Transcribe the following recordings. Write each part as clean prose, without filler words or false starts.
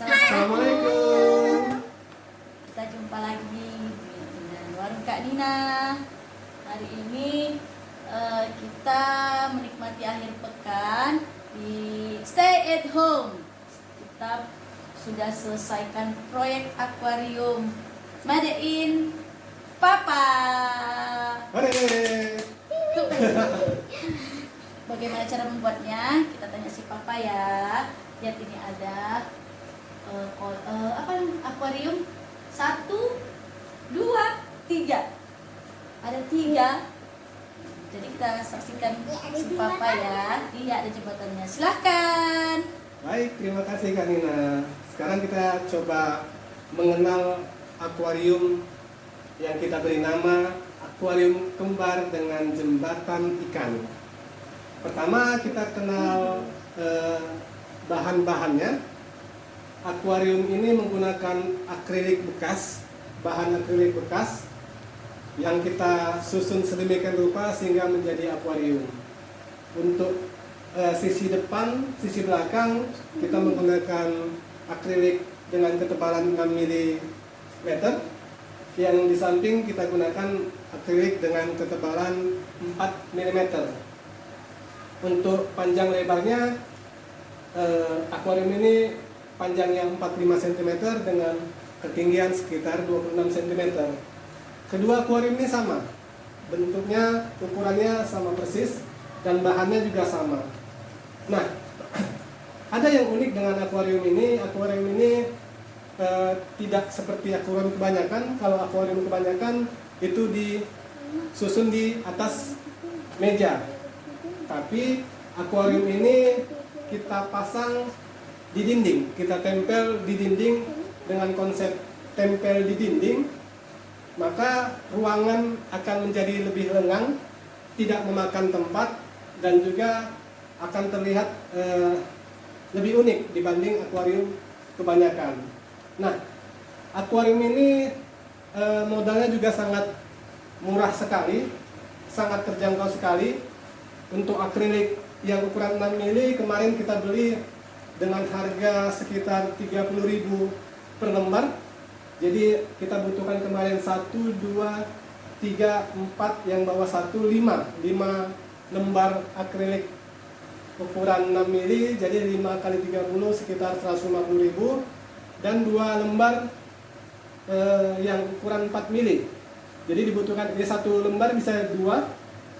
Assalamualaikum. Kita jumpa lagi dengan Warung Kak Nina. Hari ini kita menikmati akhir pekan di stay at home. Kita sudah selesaikan proyek akuarium Made in Papa. Hore. Bagaimana cara membuatnya? Kita tanya si Papa ya. Lihat ini ada akuarium 1, 2, 3. Ada 3. Jadi kita saksikan si Papa ya. Iya, ada jembatannya. Silahkan. Baik, terima kasih Kak Nina. Sekarang kita coba mengenal akuarium yang kita beri nama akuarium kembar dengan jembatan ikan. Pertama kita kenal bahan-bahannya. Akuarium ini menggunakan akrilik bekas, bahan akrilik bekas yang kita susun sedemikian rupa sehingga menjadi akuarium. Untuk sisi depan, sisi belakang kita menggunakan akrilik dengan ketebalan 6 mm. Yang di samping kita gunakan akrilik dengan ketebalan 4 mm. Untuk panjang lebarnya akuarium ini panjangnya 45 cm dengan ketinggian sekitar 26 cm. Kedua akuarium ini sama, bentuknya, ukurannya sama persis, dan bahannya juga sama. Nah, ada yang unik dengan akuarium ini. Akuarium ini tidak seperti akuarium kebanyakan. Kalau akuarium kebanyakan itu disusun di atas meja, tapi akuarium ini kita pasang di dinding, kita tempel di dinding. Dengan konsep tempel di dinding, maka ruangan akan menjadi lebih lengang, tidak memakan tempat, dan juga akan terlihat lebih unik dibanding akuarium kebanyakan. Nah, akuarium ini modalnya juga sangat murah sekali, sangat terjangkau sekali. Untuk akrilik yang ukuran 6 mili kemarin kita beli dengan harga sekitar 30.000 per lembar. Jadi kita butuhkan kemarin 1, 2, 3, 4, yang bawah 1, 5 lembar akrilik ukuran 6 mili. Jadi 5 kali 30 sekitar 150.000, dan 2 lembar yang ukuran 4 mili. Jadi dibutuhkan, ini 1 lembar bisa 2,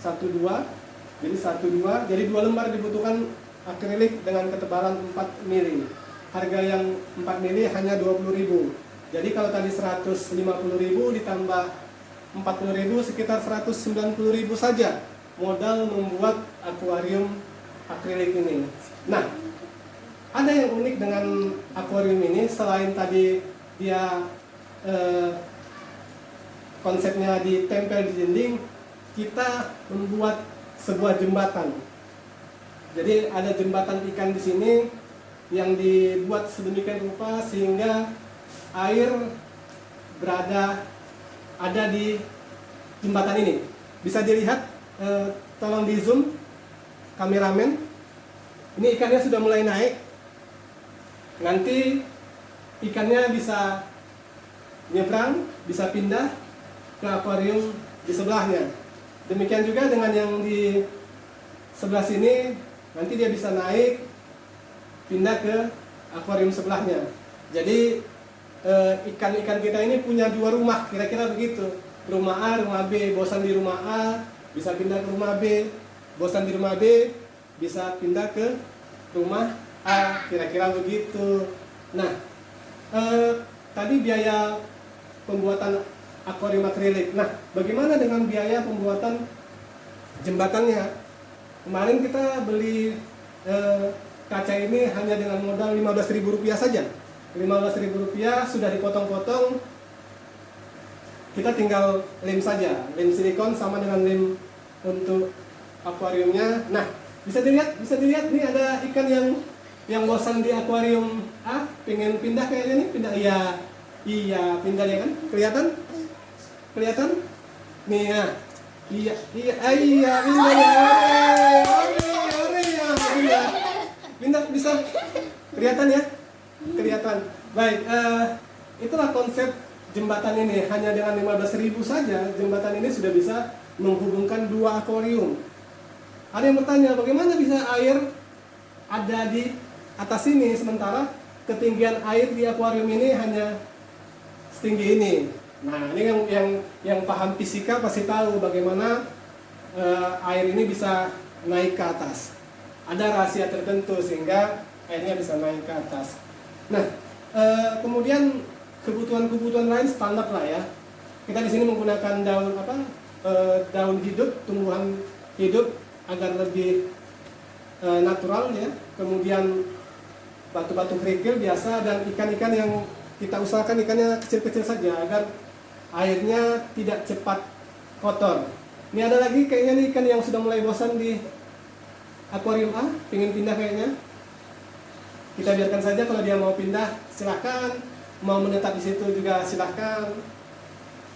1, 2. Jadi 1, 2, jadi 2 lembar dibutuhkan akrilik dengan ketebalan 4 mili. Harga yang 4 mili hanya 20.000. Jadi kalau tadi 150.000 ditambah 40.000 sekitar 190.000 saja modal membuat akuarium akrilik ini. Nah, ada yang unik dengan akuarium ini. Selain tadi dia konsepnya ditempel di dinding, kita membuat sebuah jembatan. Jadi ada jembatan ikan di sini yang dibuat sedemikian rupa sehingga air ada di jembatan ini. Bisa dilihat, tolong di zoom kameramen. Ini ikannya sudah mulai naik. Nanti ikannya bisa nyebrang, bisa pindah ke akuarium di sebelahnya. Demikian juga dengan yang di sebelah sini, nanti dia bisa naik, pindah ke akuarium sebelahnya. Jadi ikan-ikan kita ini punya 2 rumah, kira-kira begitu. Rumah A, rumah B, bosan di rumah A, bisa pindah ke rumah B. Bosan di rumah B, bisa pindah ke rumah A, kira-kira begitu. Nah, tadi biaya pembuatan akuarium akrilik. Nah, bagaimana dengan biaya pembuatan jembatannya? Kemarin kita beli kaca ini hanya dengan modal Rp15.000 saja. Rp15.000 sudah dipotong-potong. Kita tinggal lem saja, lem silikon sama dengan lem untuk akuariumnya. Nah, bisa dilihat nih ada ikan yang bosan di akuarium A, pengen pindah kayaknya nih, pindah. Iya, pindah ya kan? Kelihatan? Nih ya. Iya, pindah ya. Ore ya, pindah. Pindah bisa kelihatan ya? kelihatan. Baik, itulah konsep jembatan ini. Hanya dengan 15.000 saja jembatan ini sudah bisa menghubungkan dua akuarium. Ada yang bertanya, bagaimana bisa air ada di atas ini sementara ketinggian air di akuarium ini hanya setinggi ini. Nah, ini yang paham fisika pasti tahu bagaimana air ini bisa naik ke atas. Ada rahasia tertentu sehingga airnya bisa naik ke atas. Nah, kemudian kebutuhan lain standar lah ya. Kita di sini menggunakan daun hidup, tumbuhan hidup agar lebih natural ya. Kemudian batu-batu kerikil biasa dan ikan-ikan yang kita usahakan ikannya kecil-kecil saja agar airnya tidak cepat kotor. Ini ada lagi kayaknya nih ikan yang sudah mulai bosan di akuarium A, pengen pindah kayaknya. Kita biarkan saja, kalau dia mau pindah silahkan, mau menetap di situ juga silahkan.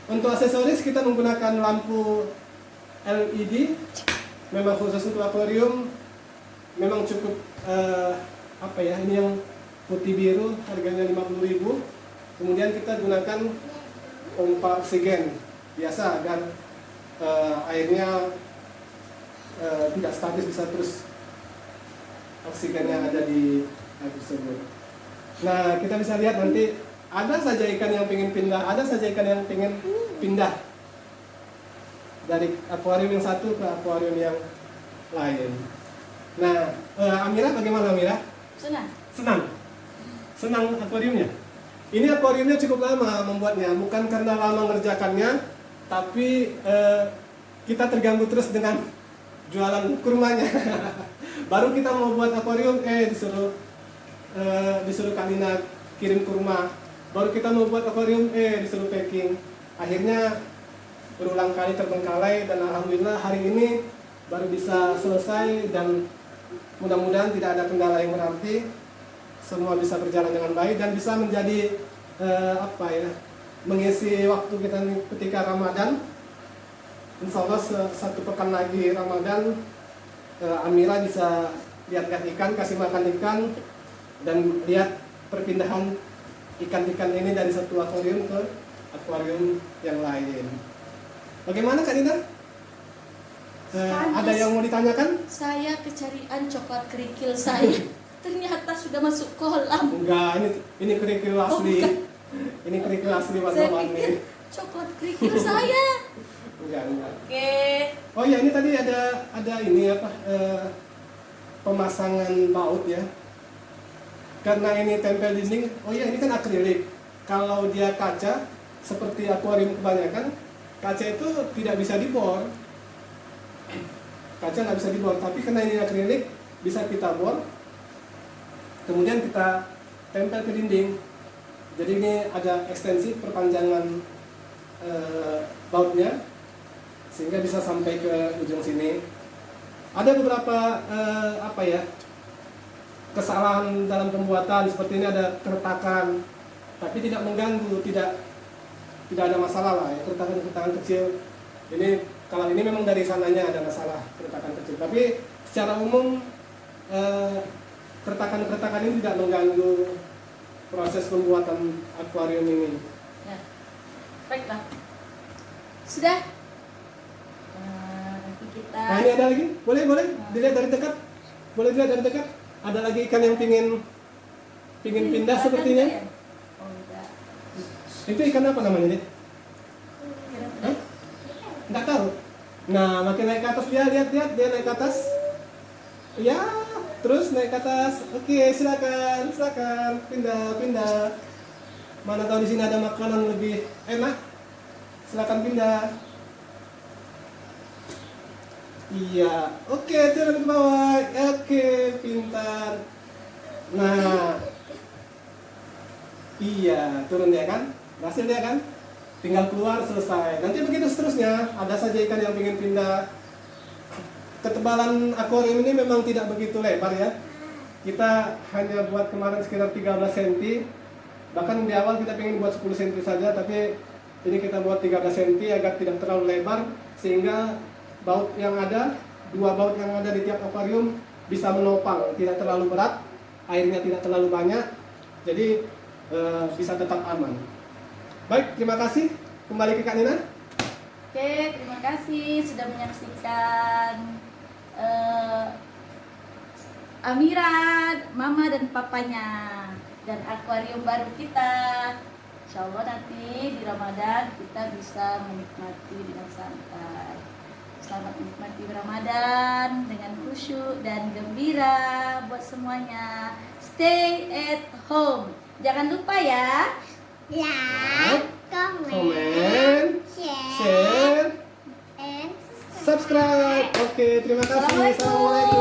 Untuk aksesoris kita menggunakan lampu LED, memang khusus untuk akuarium, memang cukup ini yang putih biru harganya 50.000. Kemudian kita gunakan pompa oksigen biasa agar airnya tidak statis, bisa terus oksigennya ada di air tersebut. Nah, kita bisa lihat nanti ada saja ikan yang pengen pindah, ada saja ikan yang pengen pindah dari akuarium yang satu ke akuarium yang lain. Nah, Amira bagaimana Amira? Senang akuariumnya. Ini akuariumnya cukup lama membuatnya, bukan karena lama mengerjakannya, tapi kita terganggu terus dengan jualan kurmanya. Baru kita mau buat akuarium, disuruh Kak Nina kirim kurma. Baru kita mau buat akuarium, disuruh packing. Akhirnya berulang kali terbengkalai dan alhamdulillah hari ini baru bisa selesai dan mudah-mudahan tidak ada kendala yang berarti. Semua bisa berjalan dengan baik dan bisa menjadi mengisi waktu kita ketika Ramadan. Insya Allah satu pekan lagi Ramadan, Amira bisa lihat-lihat ikan, kasih makan ikan, dan lihat perpindahan ikan-ikan ini dari satu akuarium ke akuarium yang lain. Bagaimana Kak Nina? Ada yang mau ditanyakan? Saya kecarian coklat kerikil saya. Ternyata sudah masuk kolam. Enggak, ini kerikil asli. Ini kerikil asli warna-warni. Saya pikir coklat kerikil saya. Enggak. Oke. Oh ya, ini tadi ada ini pemasangan baut ya. Karena ini tempel dinding. Oh ya, ini kan akrilik. Kalau dia kaca seperti akuarium kebanyakan, kaca itu tidak bisa dibor. Kaca nggak bisa dibor, tapi karena ini akrilik bisa kita bor. Kemudian kita tempel ke dinding. Jadi ini ada ekstensi perpanjangan bautnya sehingga bisa sampai ke ujung sini. Ada beberapa kesalahan dalam pembuatan, seperti ini ada keretakan, tapi tidak mengganggu, tidak ada masalah lah ya, keretakan kecil. Ini kalau ini memang dari sananya ada masalah keretakan kecil, tapi secara umum keretakan ini tidak mengganggu proses pembuatan akuarium ini. Ya. Baiklah. Sudah. Nanti kita. Nah, ini ada lagi, boleh dilihat dari dekat, Ada lagi ikan yang pingin pindah sepertinya. Ya? Oh, enggak. Itu ikan apa namanya dia? Hah? Nggak tahu. Nah, makin naik ke atas dia, lihat dia naik ke atas. Ya, terus naik ke atas. Oke, silakan pindah. Mana tahu di sini ada makanan lebih enak. Silakan pindah. Iya, oke, turun ke bawah. Oke, pintar. Nah, iya, turun dia kan? Berhasil dia kan? Tinggal keluar, selesai. Nanti begitu seterusnya. Ada saja ikan yang ingin pindah. Ketebalan akuarium ini memang tidak begitu lebar ya. Kita hanya buat kemarin sekitar 13 cm. Bahkan di awal kita ingin buat 10 cm saja, tapi ini kita buat 13 cm agar tidak terlalu lebar, sehingga dua baut yang ada di tiap akuarium bisa menopang, tidak terlalu berat, airnya tidak terlalu banyak, Jadi bisa tetap aman. Baik, terima kasih. Kembali ke Kak Nina. Oke, terima kasih sudah menyaksikan Amira, Mama dan Papanya dan akuarium baru kita. Insya Allah nanti di Ramadan kita bisa menikmati dengan santai. Selamat menikmati Ramadan dengan khusyuk dan gembira buat semuanya. Stay at home. Jangan lupa ya. Like, comment, Komen, share, share, and subscribe. Oke, terima kasih. Assalamualaikum. Assalamualaikum.